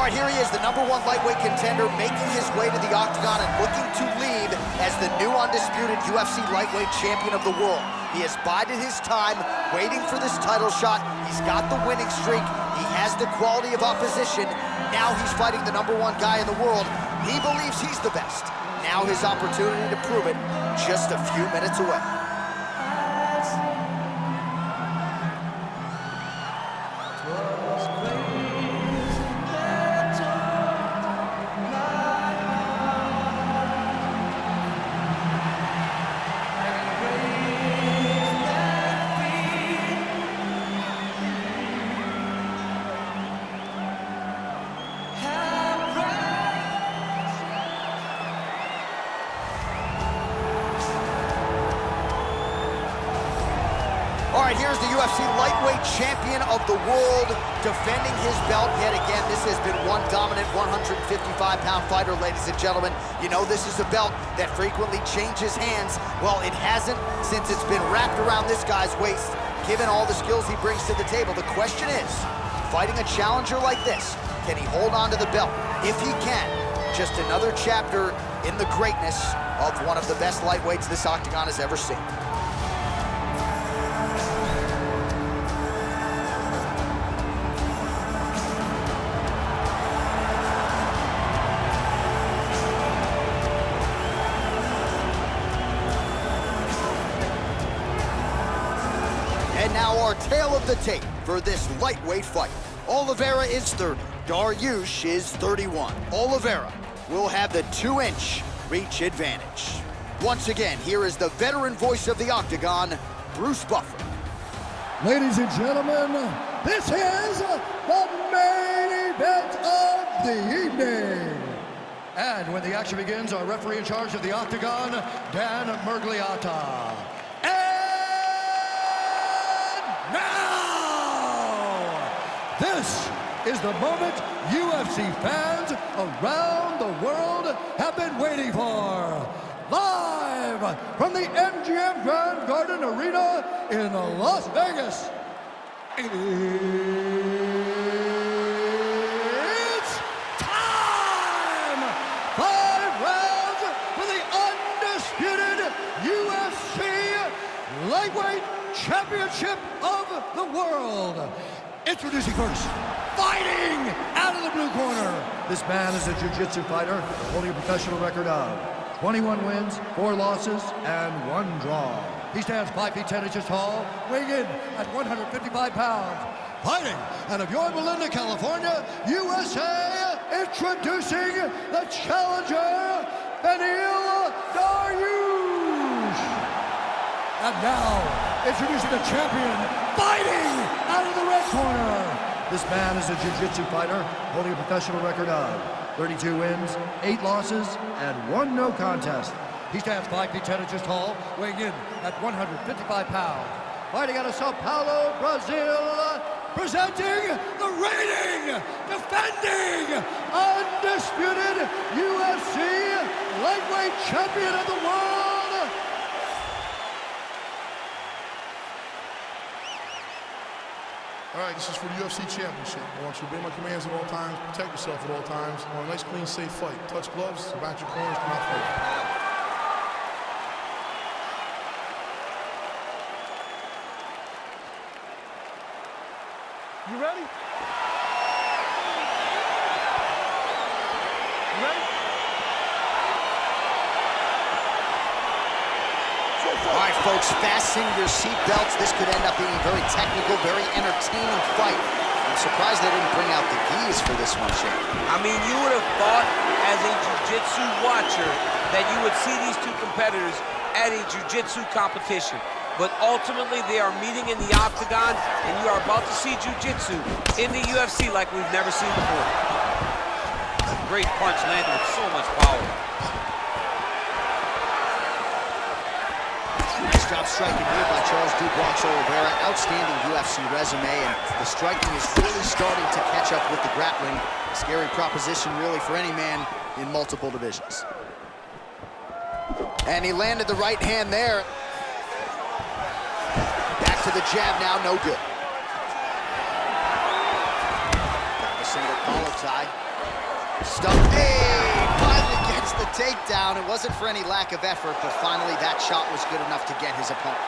All right, here he is, the #1 lightweight contender, making his way to the octagon and looking to lead as the new undisputed UFC lightweight champion of the world. He has bided his time, waiting for this title shot. He's got the winning streak. He has the quality of opposition. Now he's fighting the #1 guy in the world. He believes he's the best. Now his opportunity to prove it, just a few minutes away. All right, here's the UFC lightweight champion of the world, defending his belt yet again. This has been one dominant 155-pound fighter, ladies and gentlemen. You know this is a belt that frequently changes hands. Well, it hasn't since it's been wrapped around this guy's waist. Given all the skills he brings to the table, the question is, fighting a challenger like this, can he hold on to the belt? If he can, just another chapter in the greatness of one of the best lightweights this octagon has ever seen. And now our tale of the tape for this lightweight fight. Oliveira is 30, Dariush is 31. Oliveira will have the 2-inch reach advantage. Once again, here is the veteran voice of the octagon, Bruce Buffer. Ladies and gentlemen, this is the main event of the evening. And when the action begins, our referee in charge of the octagon, Dan Mergliata. This is the moment UFC fans around the world have been waiting for. Live from the MGM Grand Garden Arena in Las Vegas. It's time! 5 rounds for the undisputed UFC Lightweight Championship of the World. Introducing first, fighting out of the blue corner. This man is a jiu-jitsu fighter holding a professional record of 21 wins, 4 losses, and 1 draw. He stands 5 feet 10 inches tall, weighing in at 155 pounds. Fighting out of Yorba Linda, California, USA, introducing the challenger, Beneil Dariush. And now, introducing the champion, fighting out of the red corner. This man is a jiu-jitsu fighter holding a professional record of 32 wins, 8 losses, and 1 no contest. He stands 5 feet 10 inches tall, weighing in at 155 pounds. Fighting out of Sao Paulo, Brazil, presenting the reigning, defending, undisputed UFC lightweight champion of the world, All right, this is for the UFC Championship. I want you to obey my commands at all times, protect yourself at all times. I want a nice, clean, safe fight. Touch gloves, back your corners, come out fight. You ready? You ready? All right, folks, fasten your seatbelts. This could end up being a very technical, very entertaining fight. I'm surprised they didn't bring out the gis for this one, Shane. I mean, you would have thought as a jiu-jitsu watcher that you would see these two competitors at a jiu-jitsu competition. But ultimately, they are meeting in the octagon, and you are about to see jiu-jitsu in the UFC like we've never seen before. Great punch landed with so much power. Nice job striking here by Charles Dubois Oliveira. Outstanding UFC resume, and the striking is really starting to catch up with the grappling. A scary proposition, really, for any man in multiple divisions. And he landed the right hand there. Back to the jab now, no good. Got the single Collar tie. Stuck. Hey! Finally gets the takedown. It wasn't for any lack of effort, but finally that shot was good enough to get his opponent.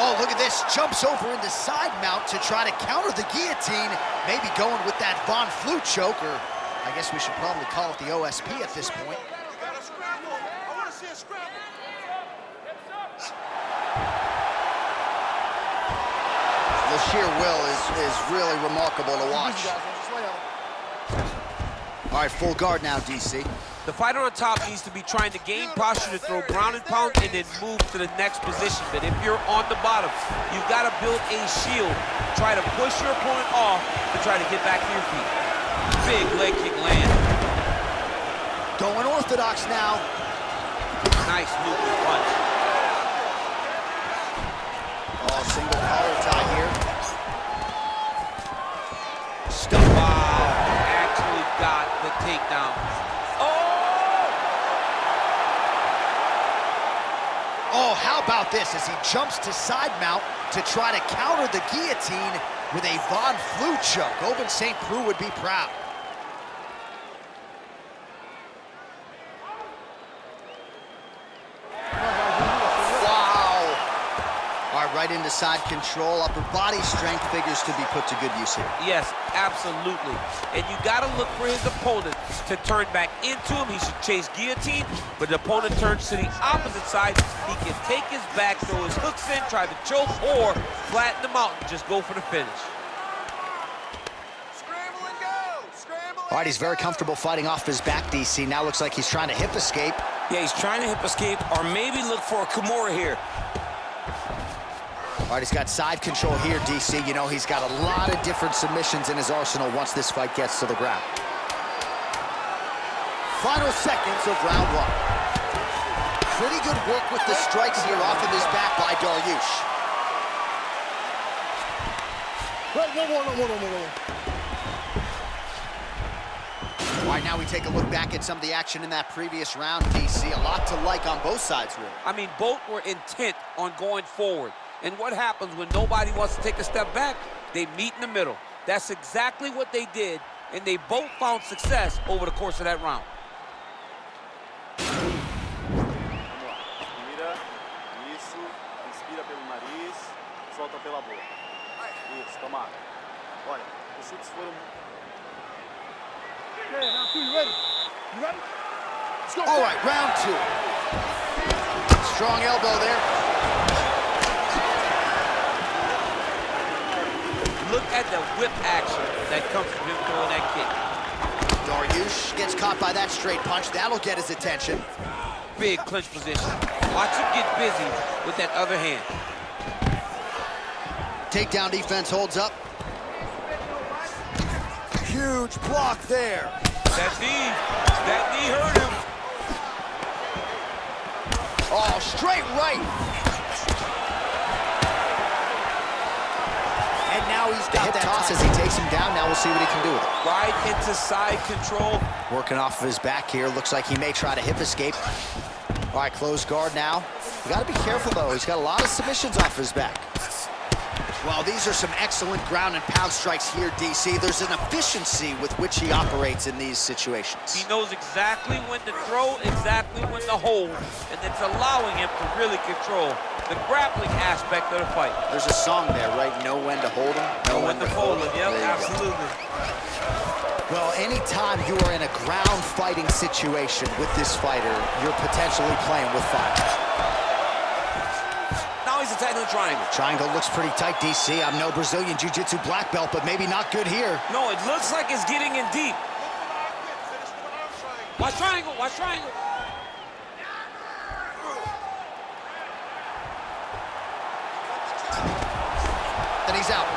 Oh, look at this. Jumps over into side mount to try to counter the guillotine. Maybe going with that Von Flue choke, or I guess we should probably call it the OSP at this point. The sheer will is really remarkable to watch. All right, full guard now, DC. The fighter on top needs to be trying to gain posture to throw ground and pound and then move to the next position. But if you're on the bottom, you've got to build a shield. Try to push your opponent off to try to get back to your feet. Big leg kick land. Going orthodox now. Nice looping punch. Oh, single collar tie here. Stuff. Wow, actually got the takedown. Oh, how about this as he jumps to side mount to try to counter the guillotine with a Von Flue choke. Oben St. Preux would be proud. Right into side control. Upper body strength figures to be put to good use here. Yes, absolutely. And you got to look for his opponent to turn back into him. He should chase guillotine, but the opponent turns to the opposite side. He can take his back, throw his hooks in, try to choke, or flatten him out and just go for the finish. Scramble and go! Scramble and All right, he's very comfortable fighting off his back, DC. Now looks like he's trying to hip escape. Yeah, he's trying to hip escape or maybe look for a Kimura here. All right, he's got side control here, DC. You know, he's got a lot of different submissions in his arsenal once this fight gets to the ground. Final seconds of round one. Pretty good work with the strikes here off of his back by Dariush. All right, now we take a look back at some of the action in that previous round, DC. A lot to like on both sides, really. I mean, both were intent on going forward. And what happens when nobody wants to take a step back? They meet in the middle. That's exactly what they did, and they both found success over the course of that round. Inspira, isso, inspira pelo nariz, solta pela boca. Isso, tomara. Olha, os chutes foram... All right, round two. Strong elbow there. Look at the whip action that comes from him throwing that kick. Dariush gets caught by that straight punch. That'll get his attention. Big clinch position. Watch him get busy with that other hand. Takedown defense holds up. Huge block there. That knee hurt him. Oh, straight right. And now he's got that toss as he takes him down. Now we'll see what he can do with it. Right into side control. Working off of his back here. Looks like he may try to hip escape. All right, closed guard now. You got to be careful, though. He's got a lot of submissions off his back. Well, these are some excellent ground and pound strikes here, DC. There's an efficiency with which he operates in these situations. He knows exactly when to throw, exactly when to hold, and it's allowing him to really control the grappling aspect of the fight. There's a song there, right? Know when to hold him, Know when to fold him. Yep, There you go. absolutely. Well, anytime you are in a ground fighting situation with this fighter, you're potentially playing with fire. Now he's attacking the triangle. Triangle looks pretty tight, DC. I'm no Brazilian Jiu-Jitsu black belt, but maybe not good here. No, it looks like it's getting in deep. Watch triangle, watch triangle. And he's out.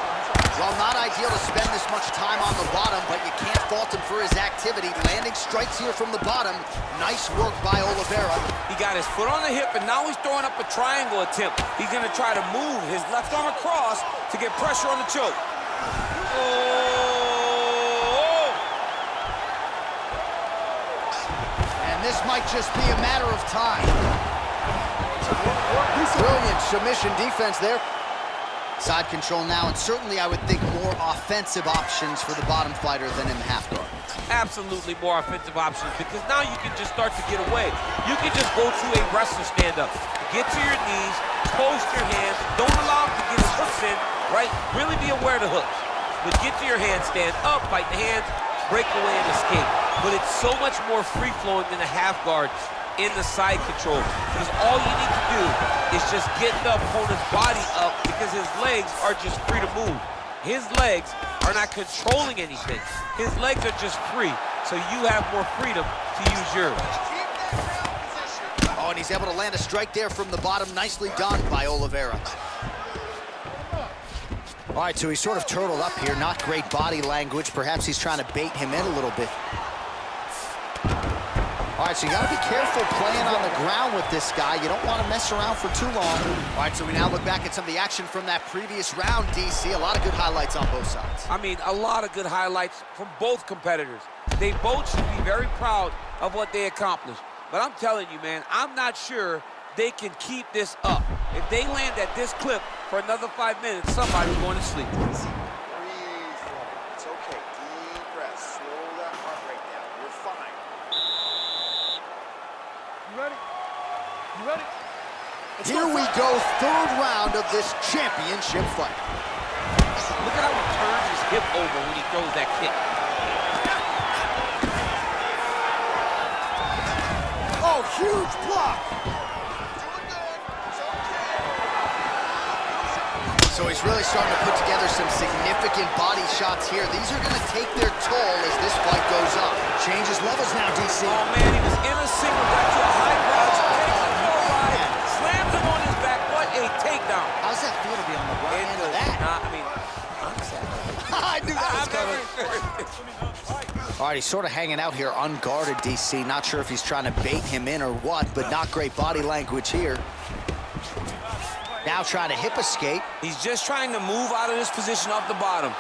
Well, not ideal to spend this much time on the bottom, but you can't fault him for his activity. Landing strikes here from the bottom. Nice work by Oliveira. He got his foot on the hip, and now he's throwing up a triangle attempt. He's going to try to move his left arm across to get pressure on the choke. Oh! And this might just be a matter of time. Brilliant submission defense there. Side control now, and certainly I would think more offensive options for the bottom fighter than in the half guard. Absolutely more offensive options, because now you can just start to get away. You can just go to a wrestler stand-up. Get to your knees, post your hands, don't allow him to get his hooks in, right? Really be aware of the hooks. But get to your hands, stand up, fight the hands, break away and escape. But it's so much more free-flowing than the half guard in the side control, because all you need to do is just get the opponent's body up, because his legs are just free to move. His legs are not controlling anything. His legs are just free, so you have more freedom to use yours. Oh, and he's able to land a strike there from the bottom. Nicely done by Oliveira. All right, so he's sort of turtled up here. Not great body language. Perhaps he's trying to bait him in a little bit. All right, so you got to be careful playing on the ground with this guy. You don't want to mess around for too long. All right, so we now look back at some of the action from that previous round, DC. A lot of good highlights on both sides. I mean, a lot of good highlights from both competitors. They both should be very proud of what they accomplished. But I'm telling you, man, I'm not sure they can keep this up. If they land at this clip for another 5 minutes, somebody's going to sleep. Breathe, it's okay. Deep breath. Slow that heart rate down. You're fine. You ready? You ready? Here we go, third round of this championship fight. Look at how he turns his hip over when he throws that kick. Oh, huge block. So he's really starting to put together some significant body shots here. These are going to take their toll as this fight goes up. Changes levels now, DC. Oh, man, he was in a single, got to a high ground, takes a full ride, slams him on his back. What a takedown. How's that feel to be on the right end of that? I mean, I'm sad. I knew that was coming. coming. All right, he's sort of hanging out here unguarded, DC. Not sure if he's trying to bait him in or what, but not great body language here. Now trying to hip escape. He's just trying to move out of this position off the bottom.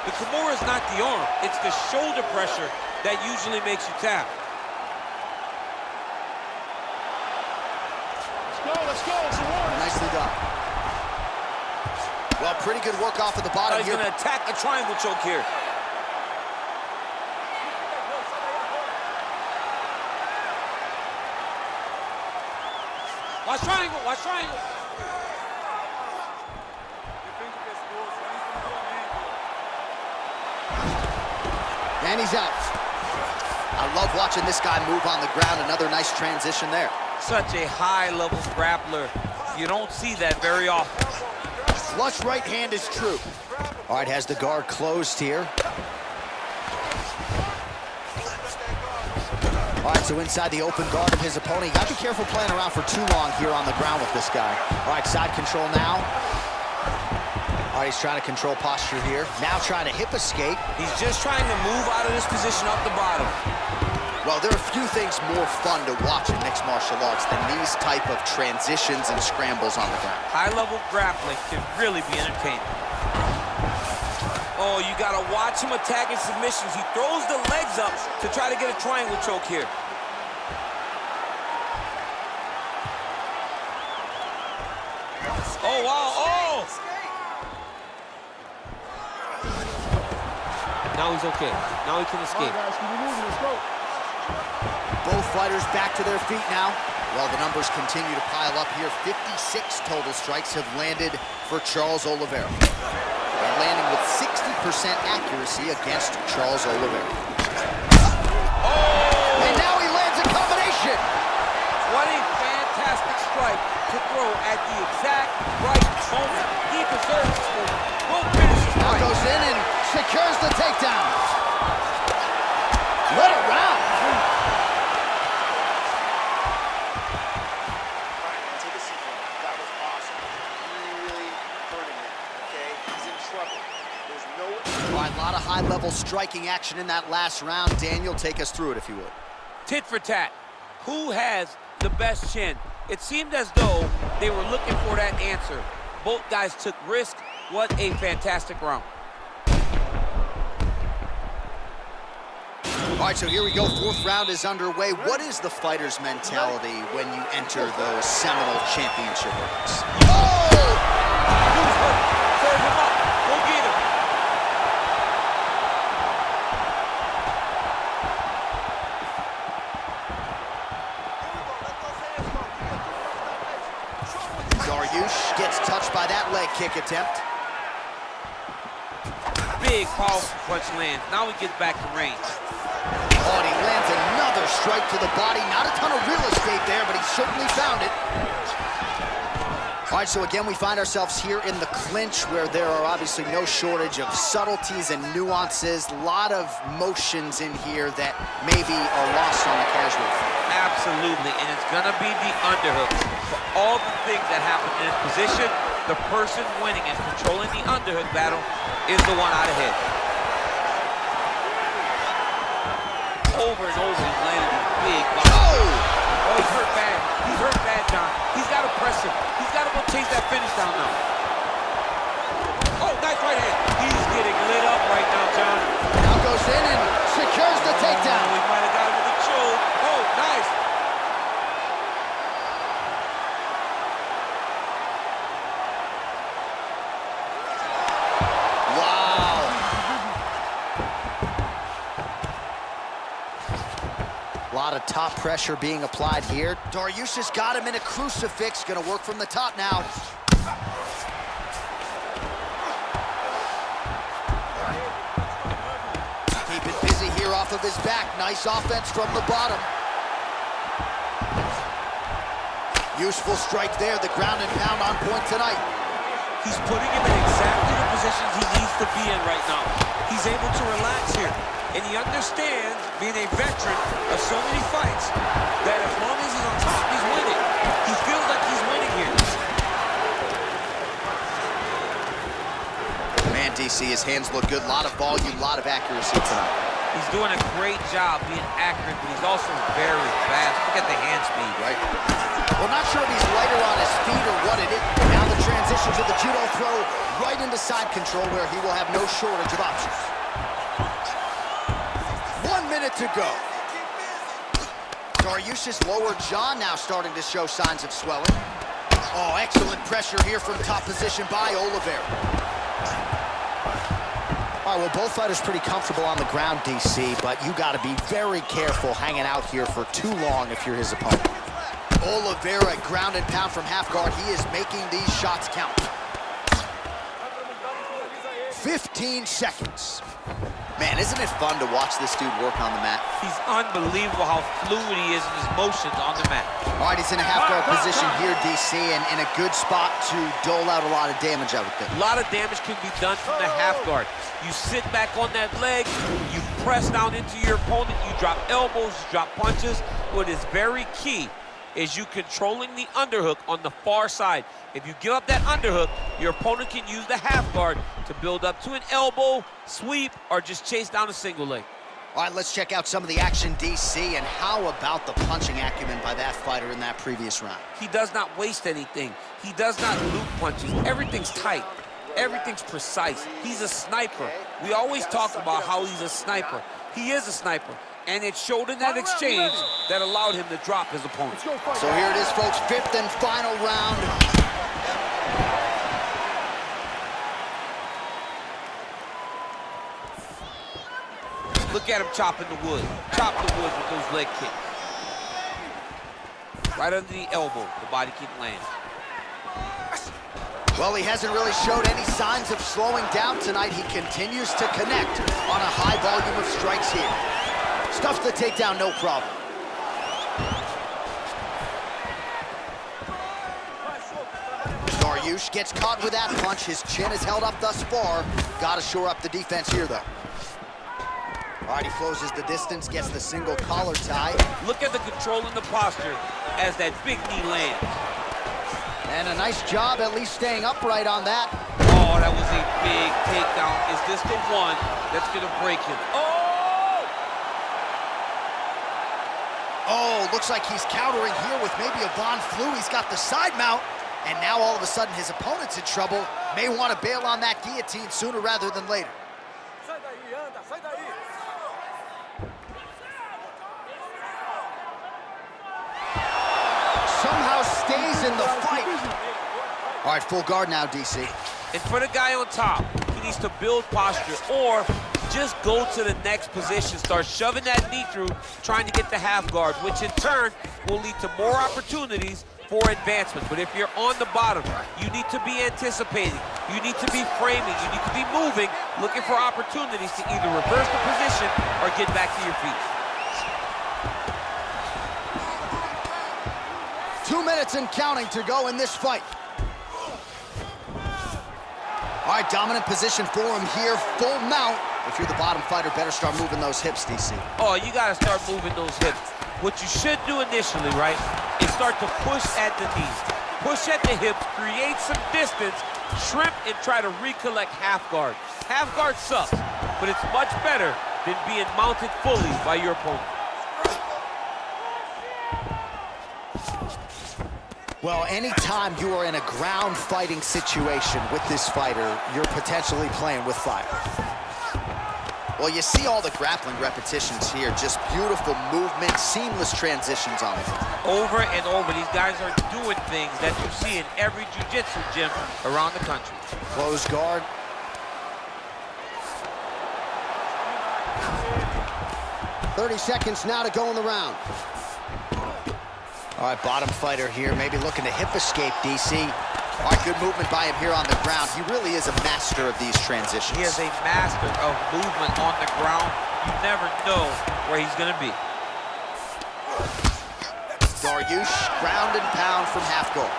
The Kimura is not the arm. It's the shoulder pressure that usually makes you tap. Let's go, it's a warning. Nicely done. Well, pretty good work off of the bottom He's here. going to attack a triangle choke here. Watch triangle, watch triangle. And he's out. I love watching this guy move on the ground. Another nice transition there. Such a high-level grappler. You don't see that very often. Flush right hand is true. All right, has the guard closed here. All right, so inside the open guard of his opponent. You got to be careful playing around for too long here on the ground with this guy. All right, side control now. All right, he's trying to control posture here. Now trying to hip escape. He's just trying to move out of this position off the bottom. Well, there are few things more fun to watch in mixed martial arts than these type of transitions and scrambles on the ground. High-level grappling can really be entertaining. Oh, you gotta watch him attacking submissions. He throws the legs up to try to get a triangle choke here. Oh, wow, oh! Now he's okay. Now he can escape. Guys, keep it moving, let's go. Both fighters back to their feet now. Well, the numbers continue to pile up here. 56 total strikes have landed for Charles Oliveira. And landing with 60% accuracy against Charles Oliveira. Oh! And now he lands a combination. What a fantastic strike to throw at the exact right moment. He deserves this move. Both finishes Now right. goes in and secures the takedown. What a round. Take a seat. That was awesome. Really hurting him, okay? He's in trouble. There's no... All right, a lot of high-level striking action in that last round. Daniel, take us through it, if you would. Tit for tat. Who has the best chin? It seemed as though they were looking for that answer. Both guys took risk. What a fantastic round. All right, so here we go. Fourth round is underway. What is the fighter's mentality when you enter those seminal championship rounds? Oh! Serve him up. Go get him. Dariush gets touched by that leg kick attempt. Big, powerful punch lands. Now he gets back to range. Oh, and he lands another strike to the body. Not a ton of real estate there, but he certainly found it. All right, so again, we find ourselves here in the clinch where there are obviously no shortage of subtleties and nuances. A lot of motions in here that maybe are lost on the casual fan. Absolutely, and it's gonna be the underhook. For all the things that happen in this position, the person winning and controlling the underhook battle is the one out ahead. Over and over, he's landing a big body. Oh, he's hurt bad. He's hurt bad, John. He's got to press him. He's got to go chase that finish down now. Oh, nice right hand. He's getting lit up right now, John. Now goes in and secures the takedown. Oh, he might have got him with a choke. Oh, nice. A lot of top pressure being applied here. Dariush has got him in a crucifix. Gonna work from the top now. Keep it busy here off of his back. Nice offense from the bottom. Useful strike there. The ground and pound on point tonight. He's putting him in exactly the positions he needs to be in right now. He's able to relax here. And he understands, being a veteran of so many fights, that as long as he's on top, he's winning. He feels like he's winning here. Man, DC, his hands look good. A lot of volume, a lot of accuracy tonight. He's doing a great job being accurate, but he's also very fast. Look at the hand speed. Right. Well, not sure if he's lighter on his feet or what it is. Now the transition to the judo throw right into side control where he will have no shortage of options. 1 minute to go. Dariush's lower jaw now starting to show signs of swelling. Oh, excellent pressure here from top position by Oliveira. All right, well, both fighters pretty comfortable on the ground, DC, but you got to be very careful hanging out here for too long if you're his opponent. Oliveira, ground and pound from half guard. He is making these shots count. 15 seconds. Man, isn't it fun to watch this dude work on the mat? He's unbelievable how fluid he is in his motions on the mat. All right, he's in a half guard position here, DC, and in a good spot to dole out a lot of damage, I would think. A lot of damage can be done from the half guard. You sit back on that leg, you press down into your opponent, you drop elbows, you drop punches. What is very key is you controlling the underhook on the far side. If you give up that underhook, your opponent can use the half guard to build up to an elbow, sweep, or just chase down a single leg. All right, let's check out some of the action, DC, and how about the punching acumen by that fighter in that previous round? He does not waste anything. He does not loop punches. Everything's tight. Everything's precise. He's a sniper. We always talk about how he's a sniper. He is a sniper. And it showed in that exchange that allowed him to drop his opponent. So here it is, folks, fifth and final round. Look at him chopping the wood. Chop the wood with those leg kicks. Right under the elbow, the body kick lands. Well, he hasn't really showed any signs of slowing down tonight. He continues to connect on a high volume of strikes here. Stuffs the takedown, no problem. Dariush gets caught with that punch. His chin is held up thus far. Got to shore up the defense here, though. All right, he closes the distance, gets the single collar tie. Look at the control in the posture as that big knee lands. And a nice job at least staying upright on that. Oh, that was a big takedown. Is this the one that's going to break him? Oh, looks like he's countering here with maybe a Von Flue. He's got the side mount, and now all of a sudden his opponent's in trouble. May want to bail on that guillotine sooner rather than later. All right, full guard now, DC. And for the guy on top, he needs to build posture or just go to the next position, start shoving that knee through, trying to get the half guard, which in turn will lead to more opportunities for advancement. But if you're on the bottom, you need to be anticipating, you need to be framing, you need to be moving, looking for opportunities to either reverse the position or get back to your feet. 2 minutes and counting to go in this fight. All right, dominant position for him here, full mount. If you're the bottom fighter, better start moving those hips, DC. Oh, you gotta start moving those hips. What you should do initially, right, is start to push at the knees. Push at the hips, create some distance, shrimp, and try to recollect half guard. Half guard sucks, but it's much better than being mounted fully by your opponent. Well, anytime you are in a ground fighting situation with this fighter, you're potentially playing with fire. Well, you see all the grappling repetitions here, just beautiful movement, seamless transitions on it. Over and over, these guys are doing things that you see in every jiu-jitsu gym around the country. Closed guard. "30 seconds now to go in the round." All right, bottom fighter here, maybe looking to hip escape, DC. All right, good movement by him here on the ground. He really is a master of these transitions. He is a master of movement on the ground. You never know where he's gonna be. Dariush, ground and pound from half guard.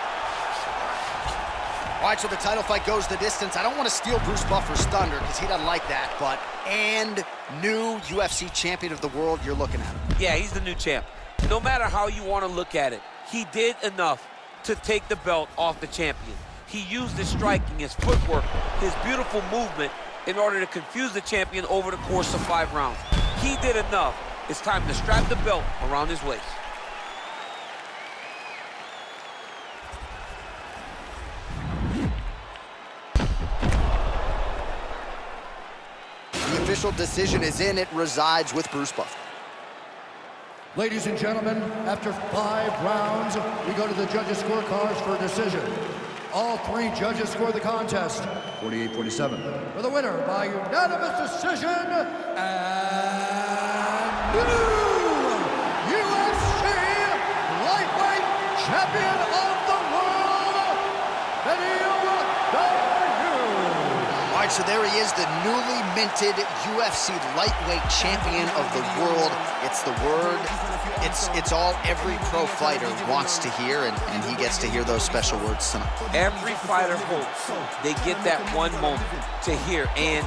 All right, so the title fight goes the distance. I don't want to steal Bruce Buffer's thunder because he doesn't like that, but and new UFC champion of the world, you're looking at him. Yeah, he's the new champ. No matter how you want to look at it, he did enough to take the belt off the champion. He used his striking, his footwork, his beautiful movement in order to confuse the champion over the course of 5 rounds. He did enough. It's time to strap the belt around his waist. The official decision is in. It resides with Bruce Buffer. Ladies and gentlemen, after 5 rounds, we go to the judges' scorecards for a decision. All 3 judges score the contest, 48-47. For the winner by unanimous decision, and new UFC lightweight champion of the world, Beneil. All right, so there he is, the newly minted UFC lightweight champion of the world. It's the word, it's all every pro fighter wants to hear, and he gets to hear those special words tonight. Every fighter hopes they get that one moment to hear, and